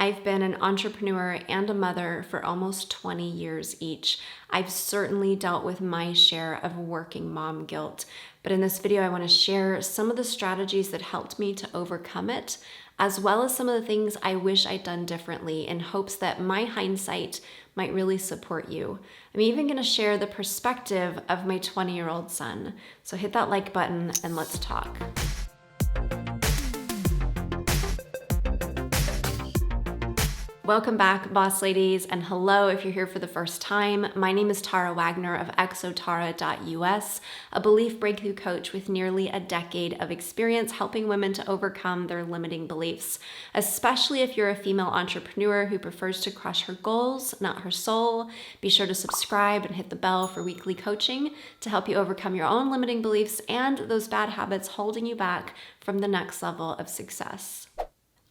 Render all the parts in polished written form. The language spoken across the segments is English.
I've been an entrepreneur and a mother for almost 20 years each. I've certainly dealt with my share of working mom guilt, but in this video I want to share some of the strategies that helped me to overcome it, as well as some of the things I wish I'd done differently in hopes that my hindsight might really support you. I'm even going to share the perspective of my 20-year-old son. So hit that like button and let's talk. Welcome back, boss ladies, and hello if you're here for the first time. My name is Tara Wagner of exotara.us, a belief breakthrough coach with nearly a decade of experience helping women to overcome their limiting beliefs, especially if you're a female entrepreneur who prefers to crush her goals, not her soul. Be sure to subscribe and hit the bell for weekly coaching to help you overcome your own limiting beliefs and those bad habits holding you back from the next level of success.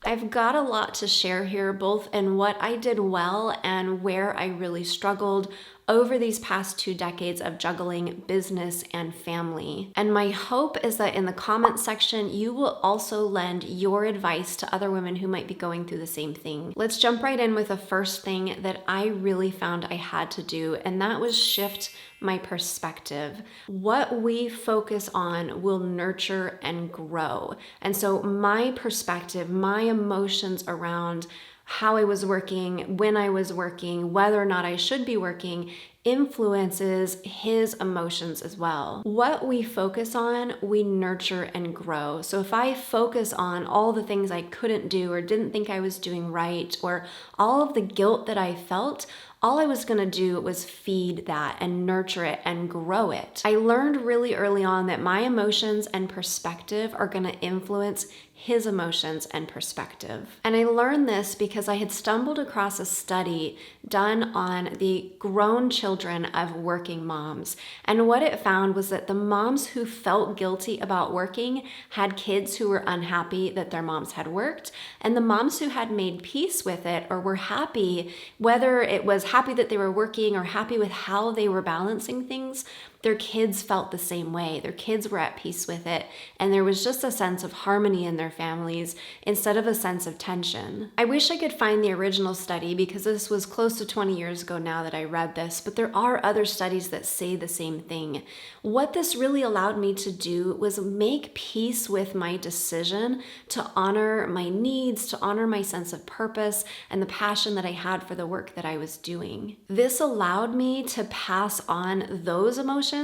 I've got a lot to share here, both in what I did well and where I really struggled over these past 2 decades of juggling business and family. And my hope is that in the comment section, you will also lend your advice to other women who might be going through the same thing. Let's jump right in with the first thing that I really found I had to do, and that was shift my perspective. What we focus on will nurture and grow. And so my perspective, my emotions around how I was working, when I was working, whether or not I should be working, influences his emotions as well. What we focus on, we nurture and grow. So if I focus on all the things I couldn't do or didn't think I was doing right, or all of the guilt that I felt, all I was gonna do was feed that and nurture it and grow it. I learned really early on that my emotions and perspective are gonna influence his emotions and perspective. And I learned this because I had stumbled across a study done on the grown children of working moms. And what it found was that the moms who felt guilty about working had kids who were unhappy that their moms had worked. And the moms who had made peace with it or were happy, whether it was happy that they were working or happy with how they were balancing things, their kids felt the same way. Their kids were at peace with it, and there was just a sense of harmony in their families instead of a sense of tension. I wish I could find the original study because this was close to 20 years ago now that I read this, but there are other studies that say the same thing. What this really allowed me to do was make peace with my decision to honor my needs, to honor my sense of purpose and the passion that I had for the work that I was doing. This allowed me to pass on those emotions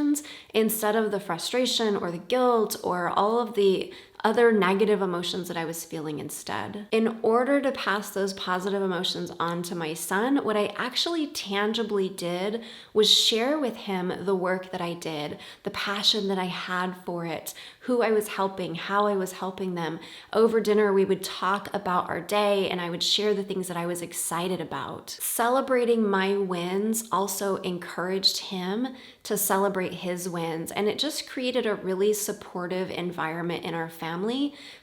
instead of the frustration or the guilt or all of the other negative emotions that I was feeling instead. In order to pass those positive emotions on to my son, what I actually tangibly did was share with him the work that I did, the passion that I had for it, who I was helping, how I was helping them. Over dinner, we would talk about our day and I would share the things that I was excited about. Celebrating my wins also encouraged him to celebrate his wins, and it just created a really supportive environment in our family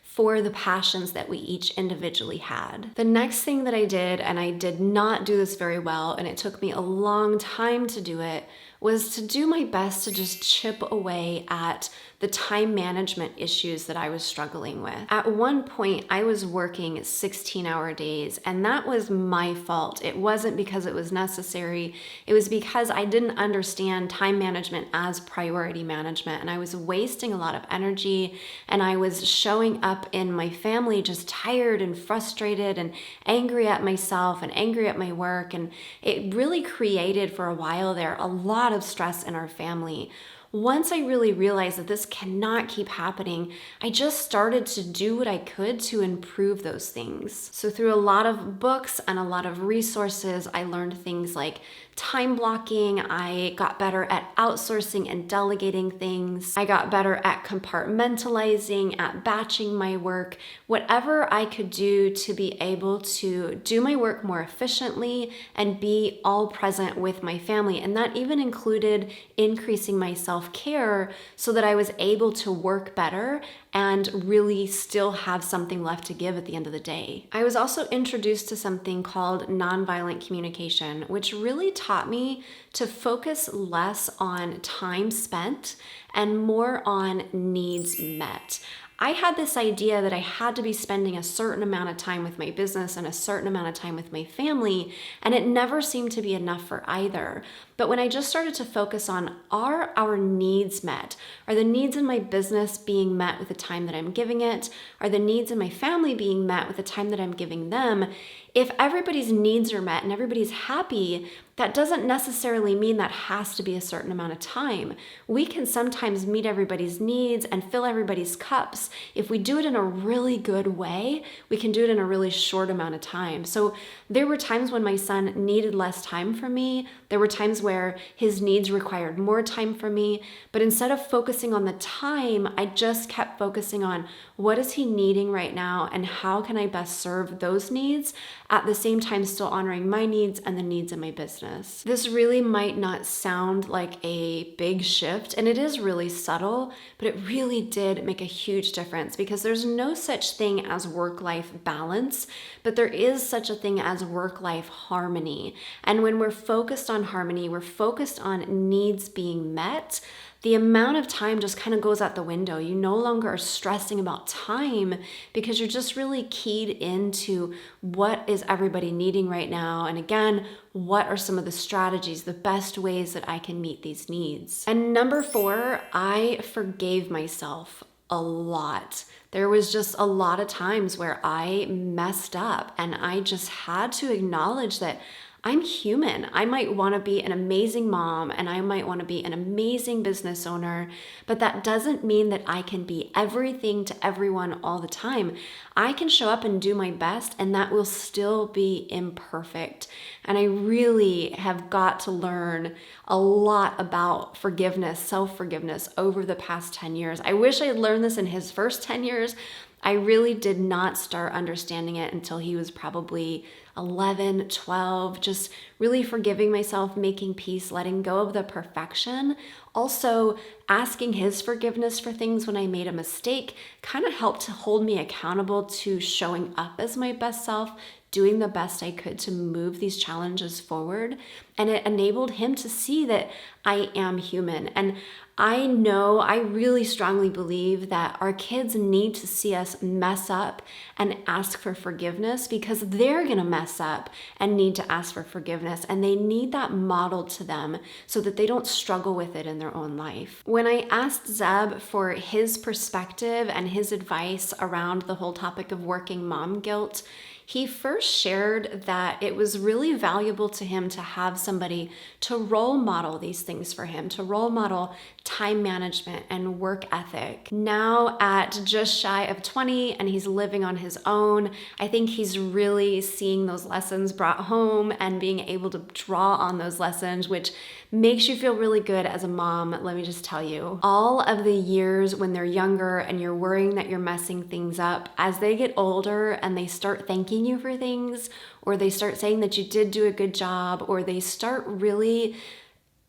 for the passions that we each individually had. The next thing that I did, and I did not do this very well, and it took me a long time to do it, was to do my best to just chip away at the time management issues that I was struggling with. At one point, I was working 16-hour days, and that was my fault. It wasn't because it was necessary. It was because I didn't understand time management as priority management, and I was wasting a lot of energy, and I was showing up in my family just tired and frustrated and angry at myself and angry at my work, and it really created for a while there a lot of stress in our family. Once I really realized that this cannot keep happening, I just started to do what I could to improve those things. So through a lot of books and a lot of resources, I learned things like time blocking. I got better at outsourcing and delegating things. I got better at compartmentalizing, at batching my work, whatever I could do to be able to do my work more efficiently and be all present with my family. And that even included increasing my self-care so that I was able to work better and really still have something left to give at the end of the day. I was also introduced to something called nonviolent communication, which really taught me to focus less on time spent and more on needs met. I had this idea that I had to be spending a certain amount of time with my business and a certain amount of time with my family, and it never seemed to be enough for either. But when I just started to focus on, are our needs met? Are the needs in my business being met with the time that I'm giving it? Are the needs in my family being met with the time that I'm giving them? If everybody's needs are met and everybody's happy, that doesn't necessarily mean that has to be a certain amount of time. We can sometimes meet everybody's needs and fill everybody's cups. If we do it in a really good way, we can do it in a really short amount of time. So there were times when my son needed less time from me. There were times where his needs required more time from me. But instead of focusing on the time, I just kept focusing on what is he needing right now and how can I best serve those needs, at the same time still honoring my needs and the needs of my business. This really might not sound like a big shift, and it is really subtle, but it really did make a huge difference, because there's no such thing as work-life balance, but there is such a thing as work-life harmony. And when we're focused on harmony, we're focused on needs being met, the amount of time just kind of goes out the window. You no longer are stressing about time because you're just really keyed into what is everybody needing right now. And again, what are some of the strategies, the best ways that I can meet these needs? And number 4, I forgave myself a lot. There was just a lot of times where I messed up, and I just had to acknowledge that I'm human. I might want to be an amazing mom and I might want to be an amazing business owner, but that doesn't mean that I can be everything to everyone all the time. I can show up and do my best, and that will still be imperfect. And I really have got to learn a lot about forgiveness, self-forgiveness over the past 10 years. I wish I had learned this in his first 10 years. I really did not start understanding it until he was probably 11, 12, just really forgiving myself, making peace, letting go of the perfection. Also, asking his forgiveness for things when I made a mistake kind of helped to hold me accountable to showing up as my best self, doing the best I could to move these challenges forward. And it enabled him to see that I am human. And I know, I really strongly believe that our kids need to see us mess up and ask for forgiveness, because they're going to mess up and need to ask for forgiveness. And they need that modeled to them so that they don't struggle with it in their own life. When I asked Zeb for his perspective and his advice around the whole topic of working mom guilt, he first shared that it was really valuable to him to have somebody to role model these things for him, to role model time management and work ethic. Now at just shy of 20 and he's living on his own, I think he's really seeing those lessons brought home and being able to draw on those lessons, which makes you feel really good as a mom. Let me just tell you, all of the years when they're younger and you're worrying that you're messing things up, as they get older and they start thanking you for things, or they start saying that you did do a good job, or they start really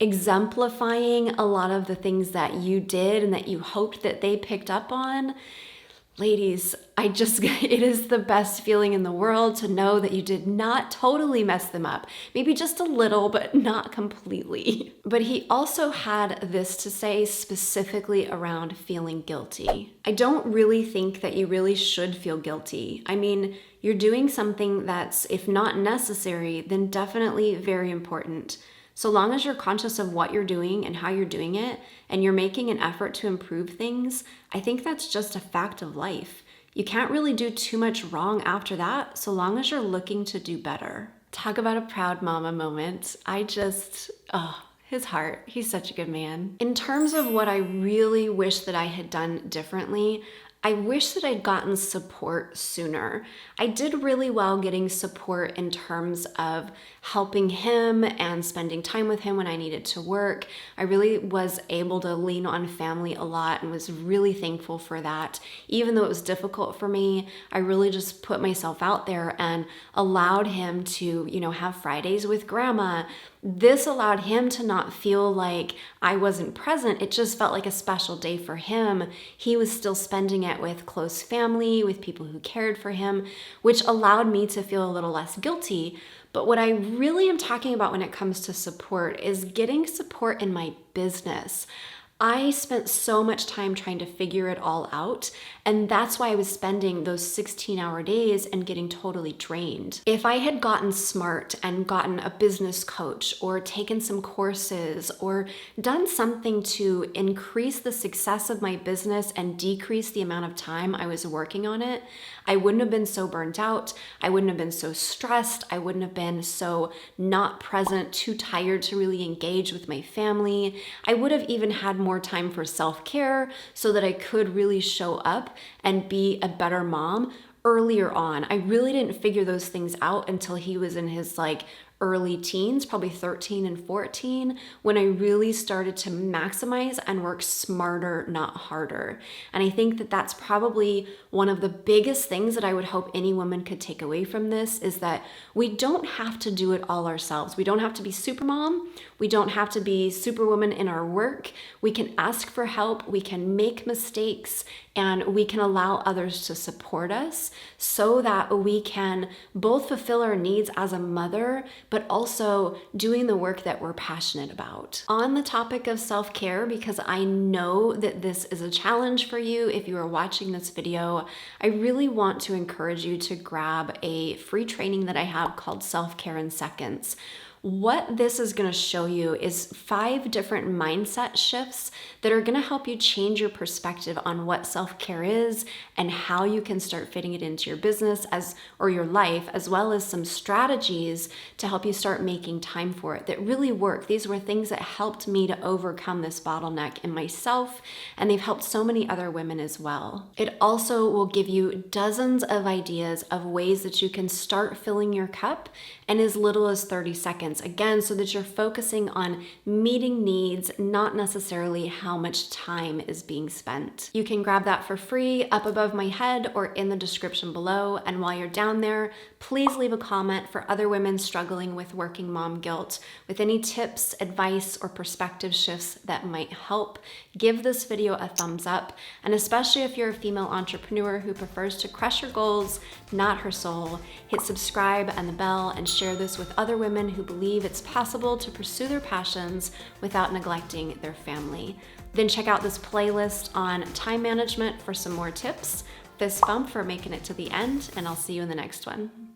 exemplifying a lot of the things that you did and that you hoped that they picked up on. Ladies, it is the best feeling in the world to know that you did not totally mess them up. Maybe just a little, but not completely. But he also had this to say specifically around feeling guilty. I don't really think that you really should feel guilty. I mean, you're doing something that's, if not necessary, then definitely very important. So long as you're conscious of what you're doing and how you're doing it, and you're making an effort to improve things, I think that's just a fact of life. You can't really do too much wrong after that, so long as you're looking to do better. Talk about a proud mama moment. His heart, he's such a good man. In terms of what I really wish that I had done differently, I wish that I'd gotten support sooner. I did really well getting support in terms of helping him and spending time with him when I needed to work. I really was able to lean on family a lot and was really thankful for that. Even though it was difficult for me, I really just put myself out there and allowed him to, have Fridays with grandma. This allowed him to not feel like I wasn't present. It just felt like a special day for him. He was still spending it with close family, with people who cared for him, which allowed me to feel a little less guilty. But what I really am talking about when it comes to support is getting support in my business. I spent so much time trying to figure it all out, and that's why I was spending those 16-hour days and getting totally drained. If I had gotten smart and gotten a business coach or taken some courses or done something to increase the success of my business and decrease the amount of time I was working on it, I wouldn't have been so burnt out. I wouldn't have been so stressed. I wouldn't have been so not present, too tired to really engage with my family. I would have even had more time for self-care so that I could really show up and be a better mom earlier on. I really didn't figure those things out until he was in his early teens, probably 13 and 14, when I really started to maximize and work smarter, not harder. And I think that that's probably one of the biggest things that I would hope any woman could take away from this, is that we don't have to do it all ourselves. We don't have to be super mom. We don't have to be superwoman in our work. We can ask for help. We can make mistakes, and we can allow others to support us so that we can both fulfill our needs as a mother, but also doing the work that we're passionate about. On the topic of self-care, because I know that this is a challenge for you if you are watching this video, I really want to encourage you to grab a free training that I have called Self-Care in Seconds. What this is going to show you is 5 different mindset shifts that are going to help you change your perspective on what self-care is and how you can start fitting it into your business or your life, as well as some strategies to help you start making time for it that really work. These were things that helped me to overcome this bottleneck in myself, and they've helped so many other women as well. It also will give you dozens of ideas of ways that you can start filling your cup in as little as 30 seconds. Again, so that you're focusing on meeting needs, not necessarily how much time is being spent. You can grab that for free up above my head or in the description below. And while you're down there, please leave a comment for other women struggling with working mom guilt with any tips, advice, or perspective shifts that might help. Give this video a thumbs up, and especially if you're a female entrepreneur who prefers to crush her goals, not her soul, hit subscribe and the bell, and share this with other women who believe it's possible to pursue their passions without neglecting their family. Then check out this playlist on time management for some more tips. Fist bump for making it to the end, and I'll see you in the next one.